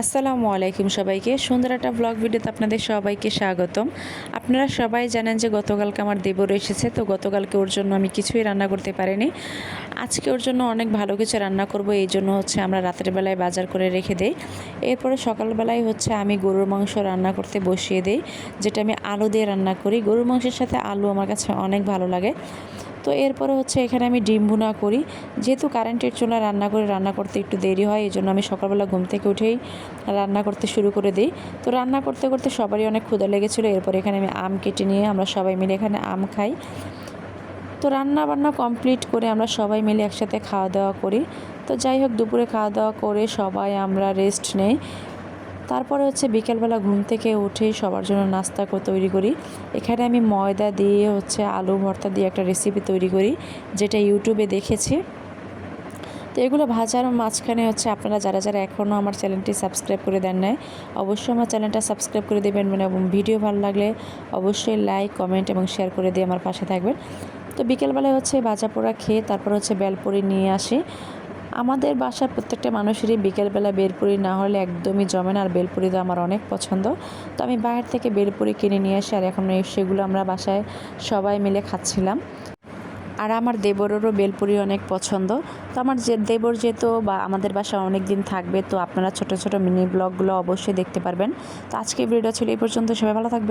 আসসালামু আলাইকুম সবাইকে। সুন্দর একটা ব্লগ ভিডিওতে আপনাদের সবাইকে স্বাগতম। আপনারা সবাই জানেন যে গতকালকে আমার দেবর এসেছে, তো গতকালকে ওর জন্য আমি কিছুই রান্না করতে পারিনি। আজকে ওর জন্য অনেক ভালো কিছু রান্না করব, এই জন্য আমরা রাতের বেলায় বাজার করে রেখে দেই। এরপরে সকালবেলায় আমি গরুর মাংস রান্না করতে বসিয়ে দেই, যেটা আমি আলু দিয়ে রান্না করি। গরুর মাংসের সাথে আলু আমার কাছে অনেক ভালো লাগে। তো এরপরে এখানে আমি ডিম ভুনা করি। যেহেতু কারেন্টের চুলায় রান্না করতে একটু দেরি হয়, এই জন্য আমি সকালবেলা ঘুম থেকে উঠেই রান্না করতে শুরু করে দিই। তো রান্না করতে করতে সবারই অনেক ক্ষুধা লেগেছিলো। এরপর এখানে আমি আম কেটে নিয়ে আমরা সবাই মিলে এখানে আম খাই। তো রান্না বান্না কমপ্লিট করে আমরা সবাই মিলে একসাথে খাওয়া দাওয়া করি। তো যাই হোক, দুপুরে খাওয়া দাওয়া করে সবাই আমরা রেস্ট নেই। তারপরে বিকেলবেলা ঘুম থেকে উঠে সবার জন্য নাস্তা তৈরি করি। এখানে আমি ময়দা দিয়ে আলু ভর্তা দিয়ে একটা রেসিপি তৈরি করি, যেটা ইউটিউবে দেখেছি। তো এগুলো ভাজার মাঝখানে আপনারা যারা যারা এখনও আমার চ্যানেলটি সাবস্ক্রাইব করে দেন নাই, অবশ্যই আমার চ্যানেলটা সাবস্ক্রাইব করে দেবেন, এবং ভিডিও ভালো লাগলে অবশ্যই লাইক, কমেন্ট এবং শেয়ার করে দিয়ে আমার পাশে থাকবেন। তো বিকেলবেলায় ভাজা পোড়া খেয়ে তারপর বেলপুরি নিয়ে আসি। আমাদের বাসার প্রত্যেকটা মানুষেরই বিকেলবেলা বেলপুরি না হলে একদমই জমে না, আর বেলপুরি তো আমার অনেক পছন্দ। তো আমি বাইরে থেকে বেলপুরি কিনে নিয়ে আসি, আর এখন সেগুলো আমরা বাসায় সবাই মিলে খাচ্ছিলাম। আর আমার দেবরেরও বেলপুরি অনেক পছন্দ। তো আমার দেবর যেহেতু আমাদের বাসায় অনেক দিন থাকবে, তো আপনারা ছোট ছোট মিনি ব্লগগুলো অবশ্যই দেখতে পারবেন। তো আজকে ভিডিওটা ছিল এই পর্যন্ত। সবাই ভালো থাকবে।